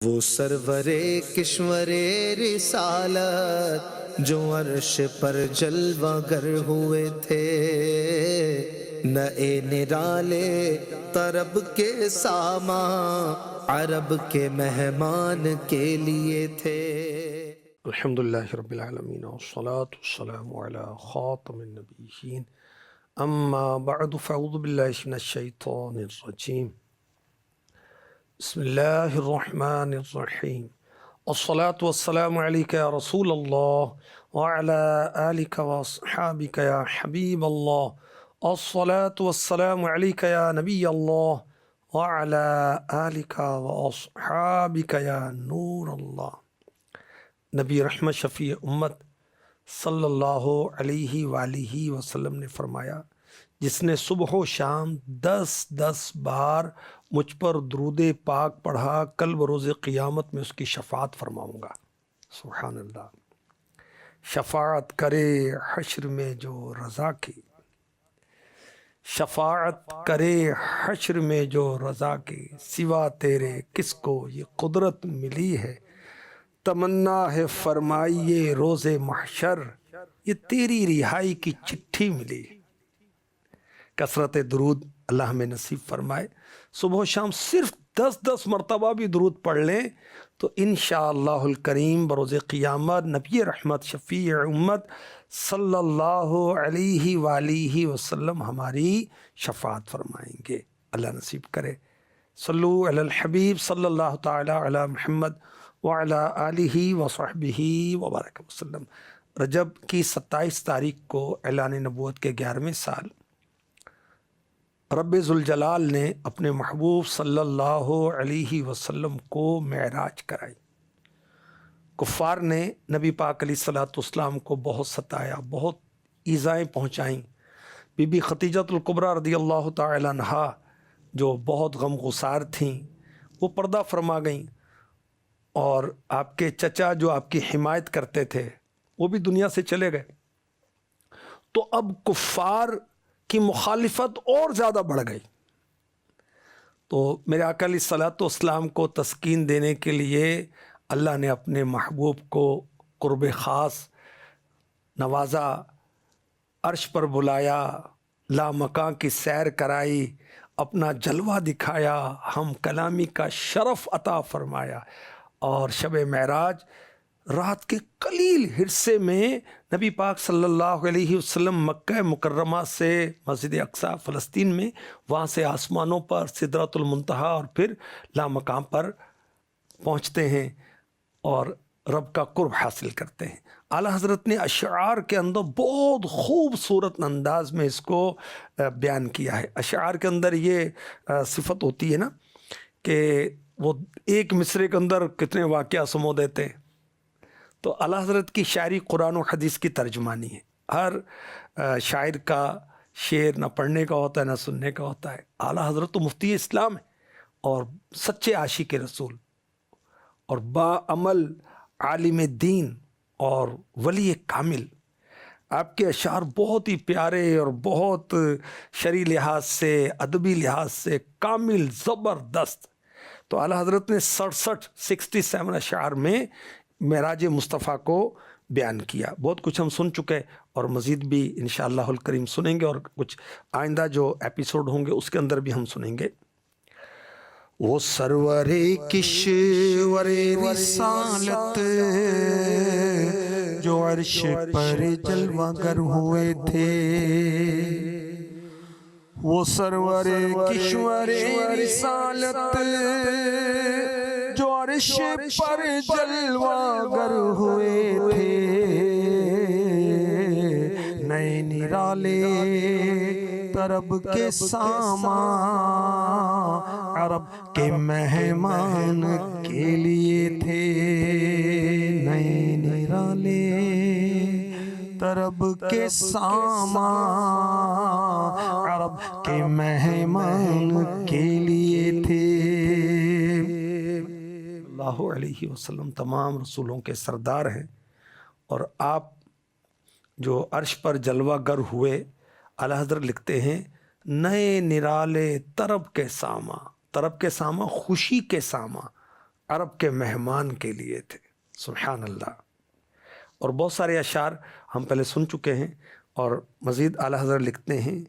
وہ سرورے کشورے رسالت جو عرش پر جلوہ گر ہوئے تھے، نئے نرالے طرب کے ساما عرب کے مہمان کے لیے تھے۔ الحمدللہ رب العالمین والصلاة والسلام علی خاتم النبیین، اما بعد فاعوذ باللہ من الشیطان الرجیم، بسم اللہ الرحمن الرحیم، الصلاة والسلام علیک یا رسول اللہ وعلی آلک واصحابک یا حبیب اللہ، الصلاة والسلام علیک یا نبی اللہ وعلی آلک واصحابک یا نور اللہ۔ نبی رحمت شفیع امت صلی اللہ علیہ وآلہ وسلم نے فرمایا، جس نے صبح و شام 10 بار مجھ پر درود پاک پڑھا، کل بروز قیامت میں اس کی شفاعت فرماؤں گا۔ سبحان اللہ۔ شفاعت کرے حشر میں جو رضا کی، شفاعت کرے حشر میں جو رضا کی، سوا تیرے کس کو یہ قدرت ملی ہے، تمنا ہے فرمائیے روز محشر، یہ تیری رہائی کی چٹھی ملی۔ کثرت درود اللہ ہمیں نصیب فرمائے۔ صبح و شام صرف 10 مرتبہ بھی درود پڑھ لیں تو انشاءاللہ الکریم بروز قیامت نبی رحمت شفیع امت صلی اللہ علیہ وآلہ وسلم ہماری شفاعت فرمائیں گے۔ اللہ نصیب کرے۔ صلو علی الحبیب صلی اللہ تعالی علی محمد وعلی آلہ وصحبہ وبارک وسلم۔ رجب کی 27 تاریخ کو اعلان نبوت کے 11ویں سال رب ذوالجلال نے اپنے محبوب صلی اللہ علیہ وسلم کو معراج کرائی۔ کفار نے نبی پاک علیہ الصلوۃ والسلام کو بہت ستایا، بہت ایذائیں پہنچائیں۔ بی بی خدیجۃ الکبریٰ رضی اللہ تعالی عنہا جو بہت غم گسار تھیں، وہ پردہ فرما گئیں، اور آپ کے چچا جو آپ کی حمایت کرتے تھے وہ بھی دنیا سے چلے گئے۔ تو اب کفار کی مخالفت اور زیادہ بڑھ گئی۔ تو میرے آقا علیہ الصلوۃ والسلام کو تسکین دینے کے لیے اللہ نے اپنے محبوب کو قرب خاص نوازا، عرش پر بلایا، لامکاں کی سیر کرائی، اپنا جلوہ دکھایا، ہم کلامی کا شرف عطا فرمایا، اور شب معراج رات کے قلیل حصے میں نبی پاک صلی اللہ علیہ وسلم مکہ مکرمہ سے مسجد اقصی فلسطین میں، وہاں سے آسمانوں پر سدرۃ المنتہا اور پھر لامقام پر پہنچتے ہیں اور رب کا قرب حاصل کرتے ہیں۔ اعلیٰ حضرت نے اشعار کے اندر بہت خوبصورت انداز میں اس کو بیان کیا ہے۔ اشعار کے اندر یہ صفت ہوتی ہے نا کہ وہ ایک مصرے کے اندر کتنے واقعہ سمو دیتے ہیں۔ تو اعلیٰ حضرت کی شاعری قرآن و حدیث کی ترجمانی ہے۔ ہر شاعر کا شعر نہ پڑھنے کا ہوتا ہے نہ سننے کا ہوتا ہے۔ اعلیٰ حضرت تو مفتی اسلام ہے اور سچے عاشق رسول اور باعمل عالم دین اور ولی کامل۔ آپ کے اشعار بہت ہی پیارے اور بہت شرعی لحاظ سے، ادبی لحاظ سے کامل، زبردست۔ تو اعلیٰ حضرت نے 67 اشعار میں معراج مصطفیٰ کو بیان کیا۔ بہت کچھ ہم سن چکے اور مزید بھی انشاءاللہ الکریم سنیں گے، اور کچھ آئندہ جو ایپیسوڈ ہوں گے اس کے اندر بھی ہم سنیں گے۔ وہ سرور کشور رسالت جو عرش پر جلوہ گر ہوئے تھے، وہ سرور کشور رسالت جو عرش پر جلوہ گر ہوئے تھے، نئے نرالے طرب کے ساما عرب کے مہمان کے لیے تھے، نئے نرالے طرب کے ساما عرب کے مہمان کے لیے تھے۔ اللہ علیہ وسلم تمام رسولوں کے سردار ہیں، اور آپ جو عرش پر جلوہ گر ہوئے، اعلیٰ حضرت لکھتے ہیں نئے نرالے طرب کے ساما، طرب کے ساما خوشی کے ساما، عرب کے مہمان کے لیے تھے. سبحان اللہ. اور بہت سارے اشعار ہم پہلے سن چکے ہیں، اور مزید اعلیٰ حضرت لکھتے ہیں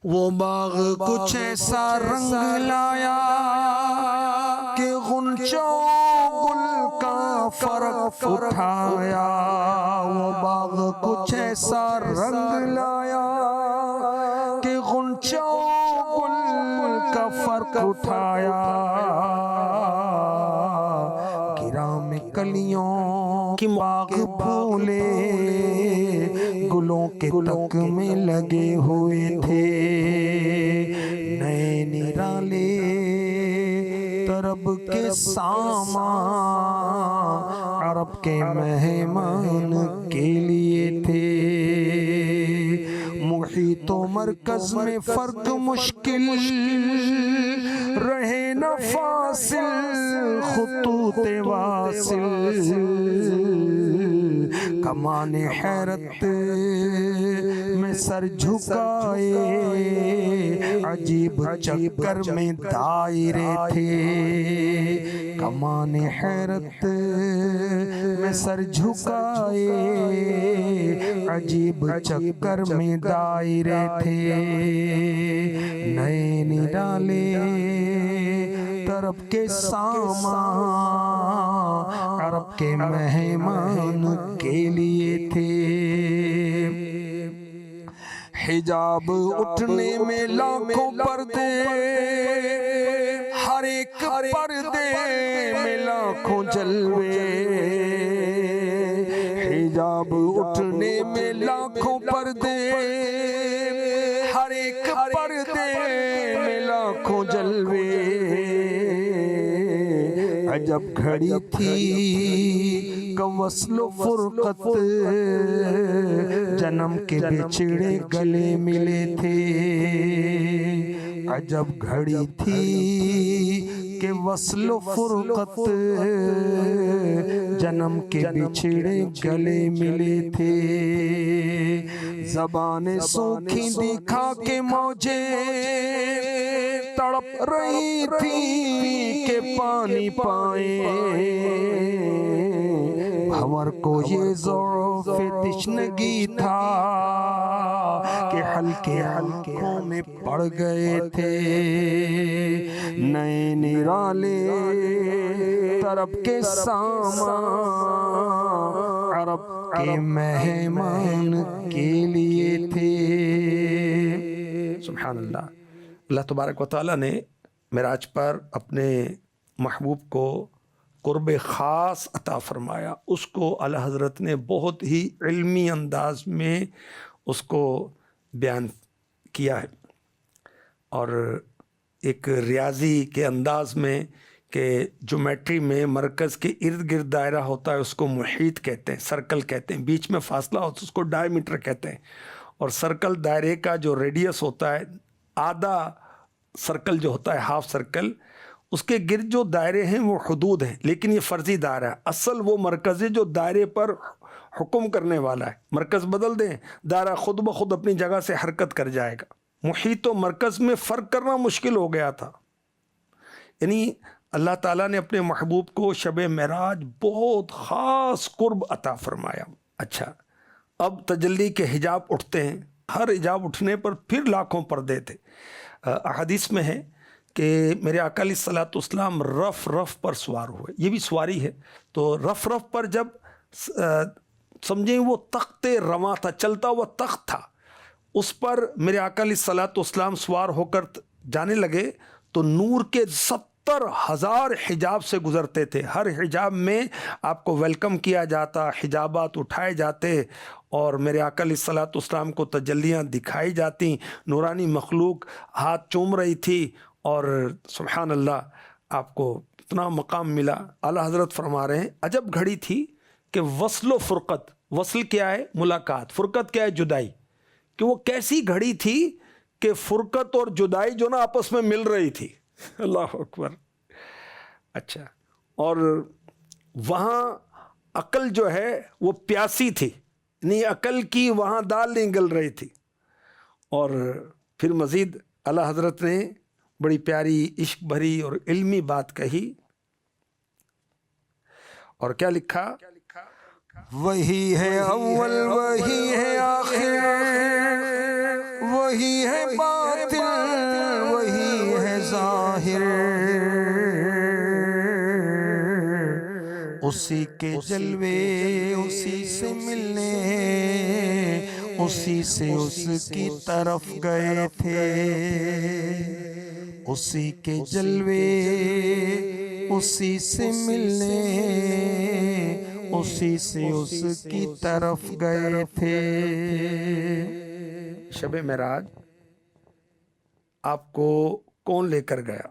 وہ باغ کچھ ایسا رنگ لایا کہ غنچوں گل کا فرق اٹھایا. وہ باغ کچھ ایسا رنگ لایا کہ غنچوں گل کا فرق اٹھایا. گرام کلیوں کی باغ پھولے گلوں کے تک میں لگے ہوئے تھے. نئے نرالے طرب کے سامان عرب کے مہمان کے لیے تھے. محیط و مرکز میں فرق مشکل رہے نہ فاصل خطوط واصل. کمان حیرت میں سر جھکائے عجیب چکر میں دائرے تھے. کمان حیرت میں سر جھکائے عجیب چکر میں دائرے تھے. نئے نرالے طرب کے سامان عرب کے مہمان کے لیے تھے. حجاب اٹھنے میں لاکھوں پردے ہر ایک پردے میں لاکھوں جلوے. حجاب اٹھنے میں لاکھوں پردے ہر ایک پردے میں لاکھوں جلوے. عجب گھڑی تھی کہ وصل و فرقت جنم کے بچھڑے گلے ملے تھے. عجب گھڑی تھی کہ وصل و فرقت جنم کے بچھڑے گلے ملے تھے. زبانیں سوکھی دکھا کے موجیں تڑپ رہی تھی کہ پانی پائیں. بھنور کو یہ ضعف تشنگی تھا کہ ہلکے ہلکوں میں پڑ گئے تھے. نئے نرالے طرب کے سامان عرب کے مہمان کے لیے تھے. سبحان اللہ. اللہ تبارک و تعالیٰ نے معراج پر اپنے محبوب کو قرب خاص عطا فرمایا. اس کو اعلیٰ حضرت نے بہت ہی علمی انداز میں اس کو بیان کیا ہے، اور ایک ریاضی کے انداز میں کہ جیومیٹری میں مرکز کے ارد گرد دائرہ ہوتا ہے اس کو محیط کہتے ہیں، سرکل کہتے ہیں. بیچ میں فاصلہ ہوتا ہے اس کو ڈائی میٹر کہتے ہیں. اور سرکل دائرے کا جو ریڈیس ہوتا ہے، آدھا سرکل جو ہوتا ہے ہاف سرکل، اس کے گرد جو دائرے ہیں وہ حدود ہیں، لیکن یہ فرضی دائرہ ہے. اصل وہ مرکز ہے جو دائرے پر حکم کرنے والا ہے. مرکز بدل دیں دائرہ خود بخود اپنی جگہ سے حرکت کر جائے گا. محیط و مرکز میں فرق کرنا مشکل ہو گیا تھا. یعنی اللہ تعالیٰ نے اپنے محبوب کو شب معراج بہت خاص قرب عطا فرمایا. اچھا، اب تجلی کے حجاب اٹھتے ہیں. ہر حجاب اٹھنے پر پھر لاکھوں پردے تھے. احادیث میں ہے کہ میرے آقا علیہ الصلوۃ والسلام رف رف پر سوار ہوئے. یہ بھی سواری ہے. تو رف رف پر جب سمجھیں وہ تخت رواں تھا، چلتا ہوا تخت تھا، اس پر میرے آقا علیہ الصلوۃ والسلام سوار ہو کر جانے لگے تو نور کے 70,000 حجاب سے گزرتے تھے. ہر حجاب میں آپ کو ویلکم کیا جاتا، حجابات اٹھائے جاتے، اور میرے آقا علیہ الصلوۃ والسلام کو تجلیاں دکھائی جاتی. نورانی مخلوق ہاتھ چوم رہی تھی، اور سبحان اللہ آپ کو اتنا مقام ملا. اعلیٰ حضرت فرما رہے ہیں عجب گھڑی تھی کہ وصل و فرقت، وصل کیا ہے ملاقات، فرقت کیا ہے جدائی، کہ وہ کیسی گھڑی تھی کہ فرقت اور جدائی جو نا آپس میں مل رہی تھی. اللہ اکبر. اچھا، اور وہاں عقل جو ہے وہ پیاسی تھی، نہیں عقل کی وہاں دال نہیں گل رہی تھی. اور پھر مزید اعلیٰ حضرت نے بڑی پیاری عشق بھری اور علمی بات کہی اور کیا لکھا؟ وہی ہے اول وہی ہے آخر وہی ہے باطن وہی ہے ظاہر اسی کے جلوے اسی سے ملنے اسی سے اس کی طرف گئے تھے اسی کے جلوے اسی سے ملنے اسی سے اس کی طرف گئے تھے۔ شب معراج آپ کو کون لے کر گیا؟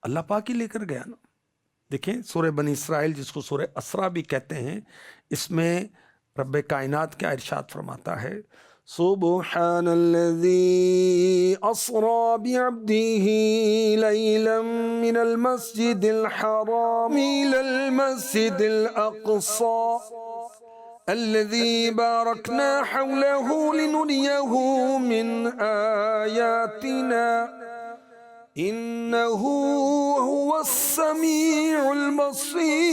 اللہ پاک ہی لے کر گیا نا۔ دیکھیں سورہ بنی اسرائیل جس کو سورہ اسرا بھی کہتے ہیں، اس میں رب کائنات کیا ارشاد فرماتا ہے؟ سبحان الذي اسرى بعبده ليلا من المسجد الحرام الى المسجد الاقصى الذي باركنا حوله لنريه من آياتنا إنه هو السميع البصير۔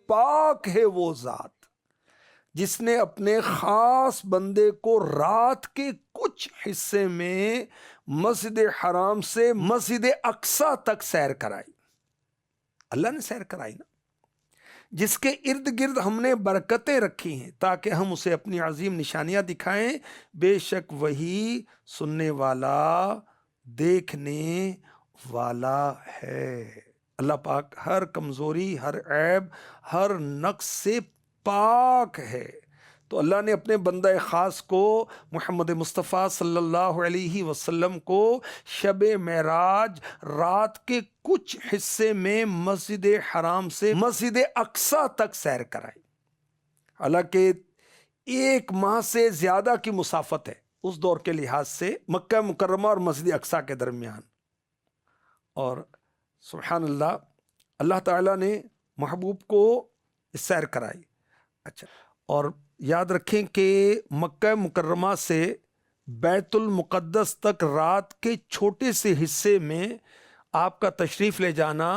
پاک ہے وہ ذات جس نے اپنے خاص بندے کو رات کے کچھ حصے میں مسجد حرام سے مسجد اقصی تک سیر کرائی۔ اللہ نے سیر کرائی نا، جس کے ارد گرد ہم نے برکتیں رکھی ہیں تاکہ ہم اسے اپنی عظیم نشانیاں دکھائیں۔ بے شک وہی سننے والا دیکھنے والا ہے۔ اللہ پاک ہر کمزوری، ہر عیب، ہر نقص سے پاک ہے۔ تو اللہ نے اپنے بندہ خاص کو محمد مصطفیٰ صلی اللہ علیہ وسلم کو شب معراج رات کے کچھ حصے میں مسجد حرام سے مسجد اقصی تک سیر کرائی۔ حالانکہ 1 ماہ سے زیادہ کی مسافت ہے اس دور کے لحاظ سے مکہ مکرمہ اور مسجد اقصی کے درمیان۔ اور سبحان اللہ، اللہ تعالیٰ نے محبوب کو سیر کرائی۔ اچھا، اور یاد رکھیں کہ مکہ مکرمہ سے بیت المقدس تک رات کے چھوٹے سے حصے میں آپ کا تشریف لے جانا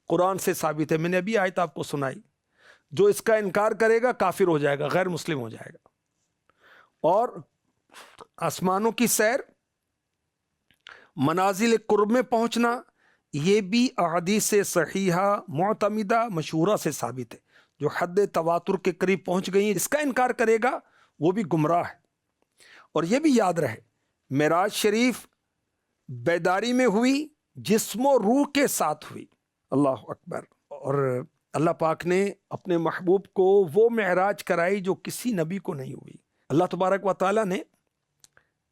قرآن سے ثابت ہے۔ میں نے ابھی آیت آپ کو سنائی، جو اس کا انکار کرے گا کافر ہو جائے گا، غیر مسلم ہو جائے گا۔ اور آسمانوں کی سیر، منازل قرب میں پہنچنا، یہ بھی احادیث صحیحہ معتمدہ مشہورہ سے ثابت ہے جو حد تواتر کے قریب پہنچ گئی ہیں۔ اس کا انکار کرے گا وہ بھی گمراہ ہے۔ اور یہ بھی یاد رہے، معراج شریف بیداری میں ہوئی، جسم و روح کے ساتھ ہوئی۔ اللہ اکبر۔ اور اللہ پاک نے اپنے محبوب کو وہ معراج کرائی جو کسی نبی کو نہیں ہوئی۔ اللہ تبارک و تعالیٰ نے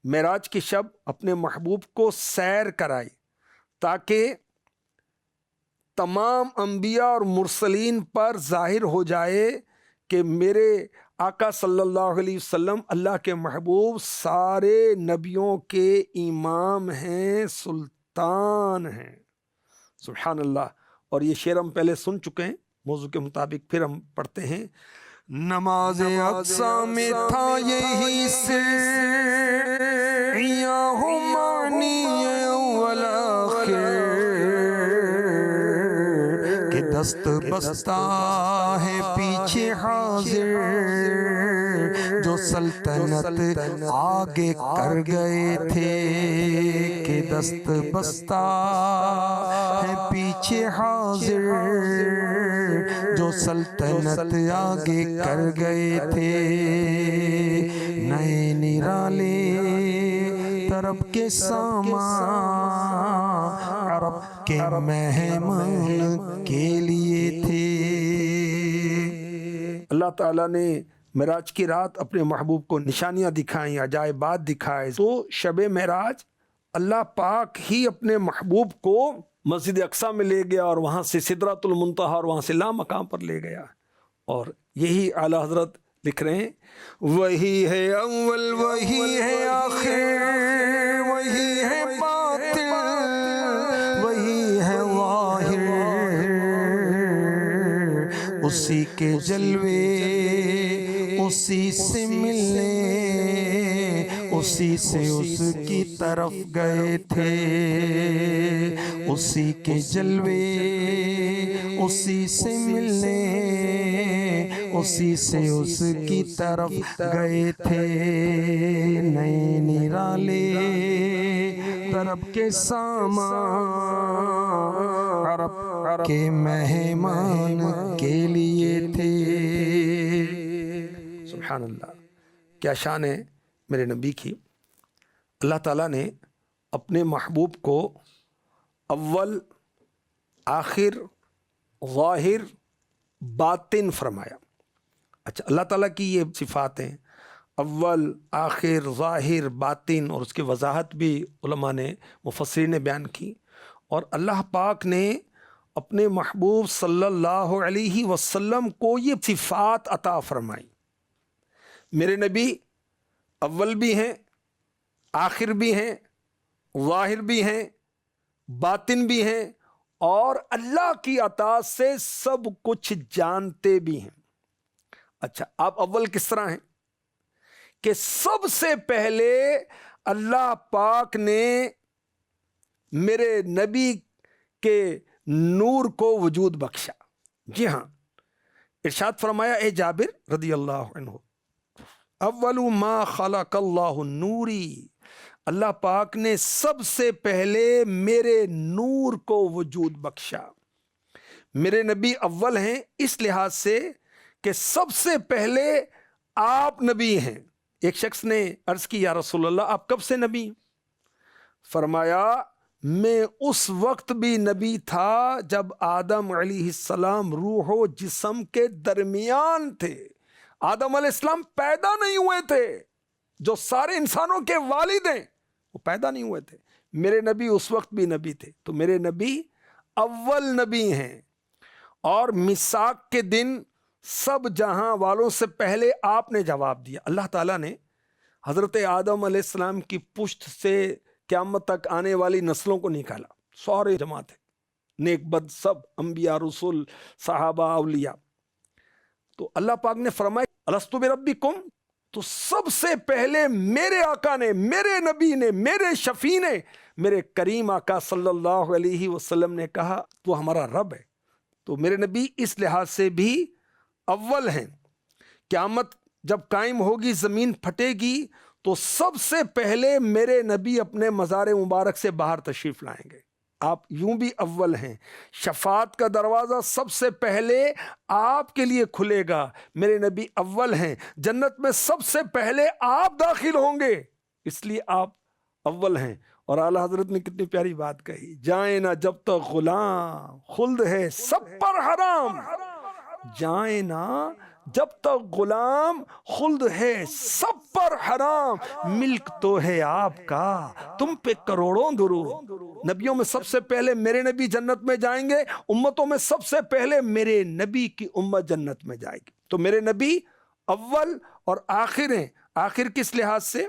معراج کی شب اپنے محبوب کو سیر کرائی تاکہ تمام انبیاء اور مرسلین پر ظاہر ہو جائے کہ میرے آقا صلی اللہ علیہ وسلم اللہ کے محبوب سارے نبیوں کے امام ہیں، سلطان ہیں۔ سبحان اللہ۔ اور یہ شعر ہم پہلے سن چکے ہیں، موضوع کے مطابق پھر ہم پڑھتے ہیں۔ نماز اقصی میں تھا یہی سے معنی اول آخر کہ دست بستہ ہے پیچھے حاضر جو سلطنت آگے کر گئے تھے، کہ دست بستہ ہے پیچھے حاضر جو سلطنت آگے کر گئے تھے۔ نئے نرالے طرب کے سامان عرب کے مہمان کے لیے تھے۔ اللہ تعالیٰ نے معراج کی رات اپنے محبوب کو نشانیاں دکھائیں، عجائبات دکھائے۔ تو شب معراج اللہ پاک ہی اپنے محبوب کو مسجد اقصی میں لے گیا اور وہاں سے سدرۃ المنتہا اور وہاں سے لامقام پر لے گیا۔ اور یہی اعلیٰ حضرت لکھ رہے ہیں، وہی ہے اول وہی ہے آخر وہی ہے باطن وہی ہے ظاہر اسی کے جلوے اسی سے ملنے اسی سے اس کی طرف گئے تھے، اسی کے جلوے اسی سے ملنے، اسی سے اس کی طرف گئے تھے، نئے نرالے طرب کے سامان عرب کے مہمان کے لیے تھے۔ سبحان اللہ، کیا شان ہے میرے نبی کی۔ اللہ تعالیٰ نے اپنے محبوب کو اول، آخر، ظاہر، باطن فرمایا۔ اچھا، اللہ تعالیٰ کی یہ صفات ہیں، اول، آخر، ظاہر، باطن، اور اس کی وضاحت بھی علماء نے، مفسرین نے بیان کی۔ اور اللہ پاک نے اپنے محبوب صلی اللہ علیہ وسلم کو یہ صفات عطا فرمائی۔ میرے نبی اول بھی ہیں، آخر بھی ہیں، ظاہر بھی ہیں، باطن بھی ہیں، اور اللہ کی عطا سے سب کچھ جانتے بھی ہیں۔ اچھا، آپ اول کس طرح ہیں کہ سب سے پہلے اللہ پاک نے میرے نبی کے نور کو وجود بخشا۔ جی ہاں، ارشاد فرمایا اے جابر رضی اللہ عنہ، اول ما خلق اللہ نوری، اللہ پاک نے سب سے پہلے میرے نور کو وجود بخشا۔ میرے نبی اول ہیں اس لحاظ سے کہ سب سے پہلے آپ نبی ہیں۔ ایک شخص نے عرض کی یا رسول اللہ آپ کب سے نبی ہیں؟ فرمایا میں اس وقت بھی نبی تھا جب آدم علیہ السلام روح و جسم کے درمیان تھے۔ آدم علیہ السلام پیدا نہیں ہوئے تھے، جو سارے انسانوں کے والد ہیں وہ پیدا نہیں ہوئے تھے، میرے نبی اس وقت بھی نبی تھے۔ تو میرے نبی اول نبی ہیں، اور میثاق کے دن سب جہاں والوں سے پہلے آپ نے جواب دیا۔ اللہ تعالیٰ نے حضرت آدم علیہ السلام کی پشت سے قیامت تک آنے والی نسلوں کو نکالا، سارے جماعت ہیں، نیک بد سب، انبیاء، رسول، صحابہ، اولیاء۔ تو اللہ پاک نے فرمایا الستو بربکم، تو سب سے پہلے میرے آقا نے، میرے نبی نے، میرے شفیع نے، میرے کریم آقا صلی اللہ علیہ وسلم نے کہا تو ہمارا رب ہے۔ تو میرے نبی اس لحاظ سے بھی اول ہیں۔ قیامت جب قائم ہوگی، زمین پھٹے گی، تو سب سے پہلے میرے نبی اپنے مزار مبارک سے باہر تشریف لائیں گے۔ آپ یوں بھی اول ہیں، شفاعت کا دروازہ سب سے پہلے آپ کے لیے کھلے گا، میرے نبی اول ہیں، جنت میں سب سے پہلے آپ داخل ہوں گے، اس لیے آپ اول ہیں۔ اور اعلیٰ حضرت نے کتنی پیاری بات کہی، جائیں نہ جب تک غلام، خلد ہے سب پر حرام، جائیں نہ جب تک غلام، خلد ہے سب پر حرام، ملک تو ہے آپ کا، تم پہ کروڑوں درود۔ نبیوں میں سب سے پہلے میرے نبی جنت میں جائیں گے، امتوں میں سب سے پہلے میرے نبی کی امت جنت میں جائے گی۔ تو میرے نبی اول اور آخر ہیں۔ آخر کس لحاظ سے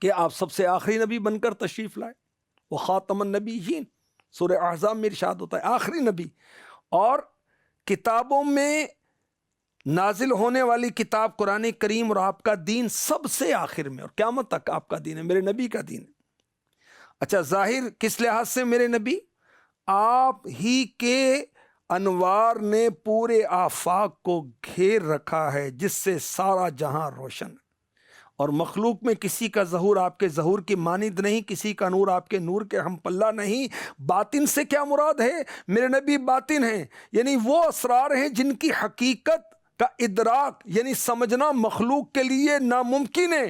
کہ آپ سب سے آخری نبی بن کر تشریف لائے، وہ خاتم النبیین، سورہ احزاب میں ارشاد ہوتا ہے آخری نبی۔ اور کتابوں میں نازل ہونے والی کتاب قرآن کریم اور آپ کا دین سب سے آخر میں، اور قیامت تک آپ کا دین ہے، میرے نبی کا دین ہے۔ اچھا، ظاہر کس لحاظ سے میرے نبی؟ آپ ہی کے انوار نے پورے آفاق کو گھیر رکھا ہے، جس سے سارا جہاں روشن، اور مخلوق میں کسی کا ظہور آپ کے ظہور کی مانند نہیں، کسی کا نور آپ کے نور کے ہم پلہ نہیں۔ باطن سے کیا مراد ہے؟ میرے نبی باطن ہیں، یعنی وہ اسرار ہیں جن کی حقیقت کا ادراک یعنی سمجھنا مخلوق کے لیے ناممکن ہے،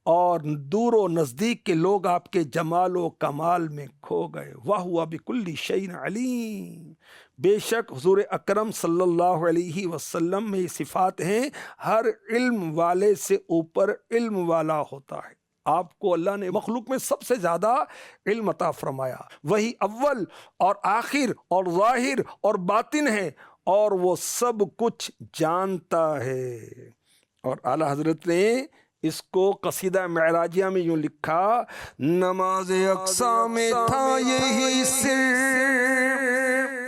اور دور و نزدیک کے لوگ آپ کے جمال و کمال میں کھو گئے۔ وَهُوَ بِكُلِّ شَيْءٍ عَلِيمٌ، بے شک حضور اکرم صلی اللہ علیہ وسلم میں یہ صفات ہیں، ہر علم والے سے اوپر علم والا ہوتا ہے۔ آپ کو اللہ نے مخلوق میں سب سے زیادہ علم عطا فرمایا، وہی اول اور آخر اور ظاہر اور باطن ہے، اور وہ سب کچھ جانتا ہے۔ اور اعلیٰ حضرت نے اس کو قصیدہ معراجیہ میں یوں لکھا، نماز اقصیٰ میں تھا یہی سر،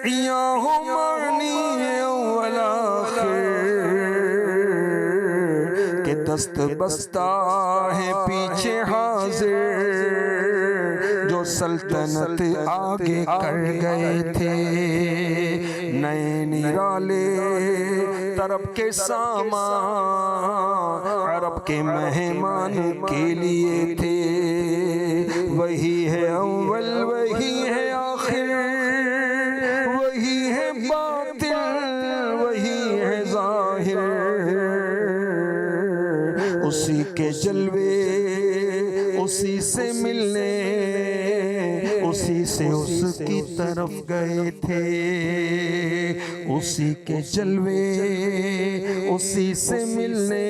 یہاں ہو معنی اول آخر، کہ دست بستہ ہے پیچھے حاضر، جو سلطنت آگے کر گئے تھے، نئے نرالے طرب کے سامان عرب کے مہمان کے لیے تھے۔ وہی ہے اول وہی ہے آخر، وہی ہے باطن وہی ہے ظاہر، اسی کے جلوے اسی سے ملنے، اسی سے اس کی طرف گئے تھے، اسی کے جلوے اسی سے ملنے،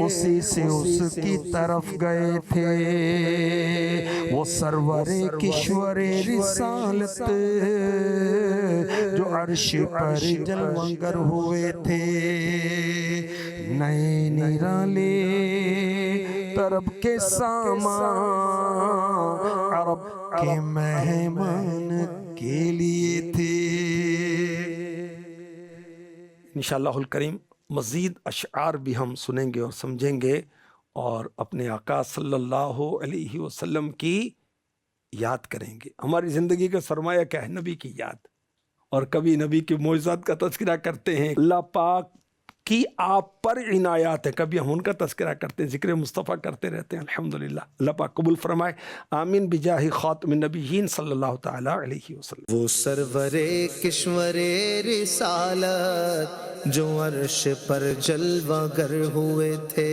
اسی سے اس کی طرف گئے تھے۔ وہ سرور کشور رسالت جو عرش پر جلوگر ہوئے تھے، نئے نرالے طرب کے سامان عرب کے مہمان کے لیے تھے۔ انشاءاللہ الکریم مزید اشعار بھی ہم سنیں گے اور سمجھیں گے، اور اپنے آقا صلی اللہ علیہ وسلم کی یاد کریں گے۔ ہماری زندگی کا سرمایہ کیا ہے؟ نبی کی یاد، اور کبھی نبی کے معجزات کا تذکرہ کرتے ہیں، اللہ پاک کی آپ پر عنایات ہے، کبھی ہم ان کا تذکرہ کرتے ہیں، ذکر مصطفیٰ کرتے رہتے ہیں۔ الحمدللہ، اللہ پاک قبول فرمائے، آمین بجاہ خاتم النبیین صلی اللہ تعالی علیہ وسلم۔ وہ سرور کشور رسالت جو عرش پر جلوہ گر ہوئے تھے،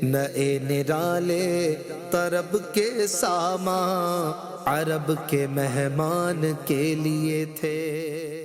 نئے نرالے طرب کے سامان عرب کے مہمان کے لیے تھے۔